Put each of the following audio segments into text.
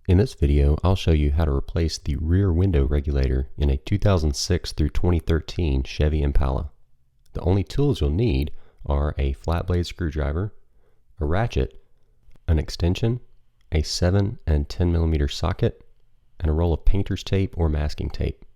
In this video, I'll show you how to replace the rear window regulator in a 2006 through 2013 Chevy Impala. The only tools you'll need are a flat blade screwdriver, a ratchet, an extension, a 7 and 10 millimeter socket, and a roll of painter's tape or masking tape.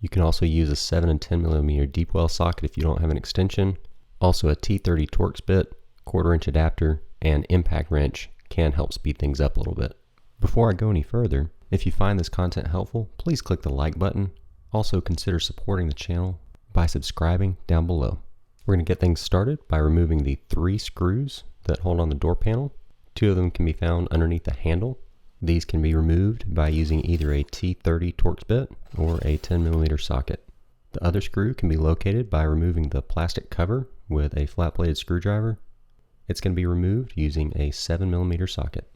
You can also use a 7 and 10 millimeter deep well socket if you don't have an extension. Also a T30 Torx bit, 1/4 inch adapter, and impact wrench can help speed things up a little bit. Before I go any further, if you find this content helpful, please click the like button. Also consider supporting the channel by subscribing down below. We're going to get things started by removing the 3 screws that hold on the door panel. 2 of them can be found underneath the handle. These can be removed by using either a T30 Torx bit or a 10 millimeter socket. The other screw can be located by removing the plastic cover with a flat bladed screwdriver. It's going to be removed using a 7 millimeter socket.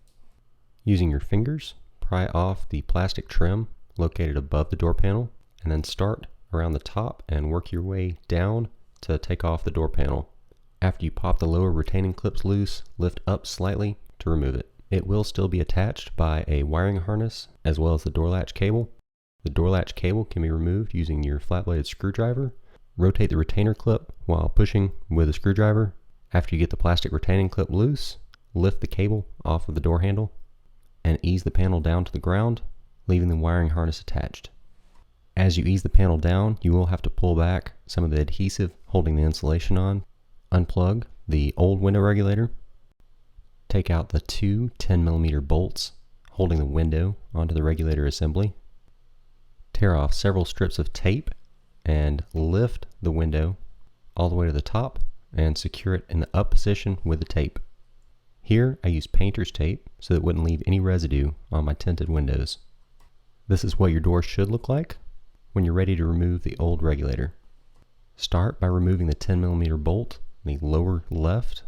Using your fingers, pry off the plastic trim located above the door panel, and then start around the top and work your way down to take off the door panel. After you pop the lower retaining clips loose, lift up slightly to remove it. It will still be attached by a wiring harness as well as the door latch cable. The door latch cable can be removed using your flat bladed screwdriver. Rotate the retainer clip while pushing with a screwdriver. After you get the plastic retaining clip loose, lift the cable off of the door handle and ease the panel down to the ground, leaving the wiring harness attached. As you ease the panel down, you will have to pull back some of the adhesive holding the insulation on. Unplug the old window regulator. Take out the 2 10 millimeter bolts holding the window onto the regulator assembly. Tear off several strips of tape and lift the window all the way to the top and secure it in the up position with the tape. Here I use painter's tape so that it wouldn't leave any residue on my tinted windows. This is what your door should look like when you're ready to remove the old regulator. Start by removing the 10 millimeter bolt in the lower left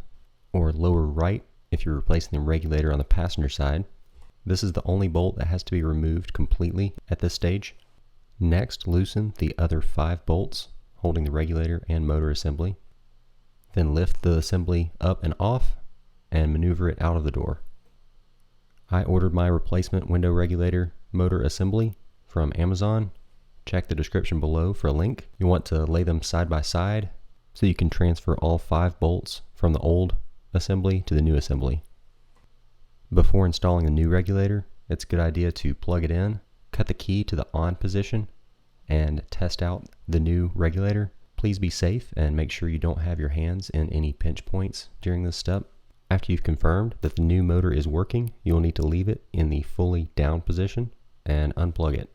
or lower right if you're replacing the regulator on the passenger side. This is the only bolt that has to be removed completely at this stage. Next, loosen the other 5 bolts holding the regulator and motor assembly. Then lift the assembly up and off and maneuver it out of the door. I ordered my replacement window regulator motor assembly from Amazon. Check the description below for a link. You want to lay them side by side so you can transfer all 5 bolts from the old assembly to the new assembly. Before installing the new regulator, it's a good idea to plug it in, cut the key to the on position, and test out the new regulator. Please be safe and make sure you don't have your hands in any pinch points during this step. After you've confirmed that the new motor is working, you'll need to leave it in the fully down position and unplug it.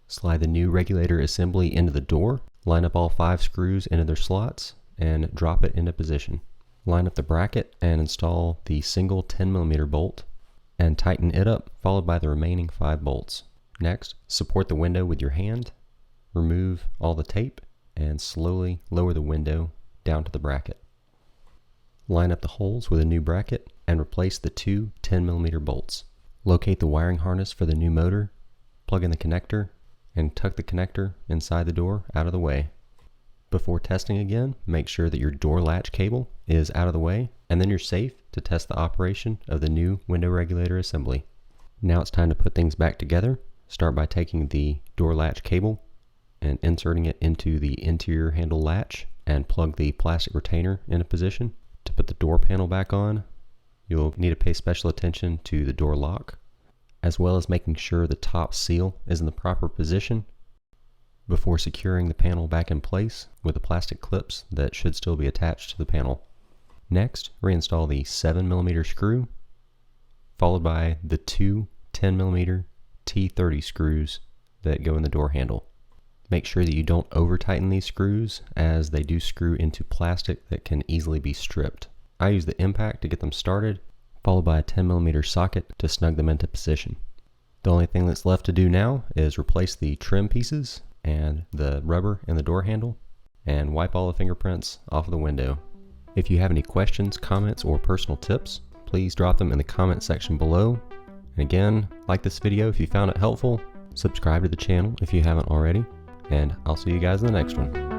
Slide the new regulator assembly into the door, line up all 5 screws into their slots, and drop it into position. Line up the bracket and install the single 10 millimeter bolt and tighten it up, followed by the remaining 5 bolts. Next, support the window with your hand, remove all the tape, and slowly lower the window down to the bracket. Line up the holes with a new bracket and replace the 2 10 millimeter bolts. Locate the wiring harness for the new motor, plug in the connector, and tuck the connector inside the door out of the way. Before testing again, make sure that your door latch cable is out of the way, and then you're safe to test the operation of the new window regulator assembly. Now it's time to put things back together. Start by taking the door latch cable and inserting it into the interior handle latch and plug the plastic retainer into position. To put the door panel back on, you'll need to pay special attention to the door lock, as well as making sure the top seal is in the proper position before securing the panel back in place with the plastic clips that should still be attached to the panel. Next, reinstall the 7 millimeter screw, followed by the 2 10 millimeter T30 screws that go in the door handle. Make sure that you don't over tighten these screws, as they do screw into plastic that can easily be stripped. I use the impact to get them started, followed by a 10 millimeter socket to snug them into position. The only thing that's left to do now is replace the trim pieces and the rubber in the door handle and wipe all the fingerprints off of the window. If you have any questions, comments, or personal tips, please drop them in the comment section below. And again, like this video if you found it helpful, subscribe to the channel if you haven't already, and I'll see you guys in the next one.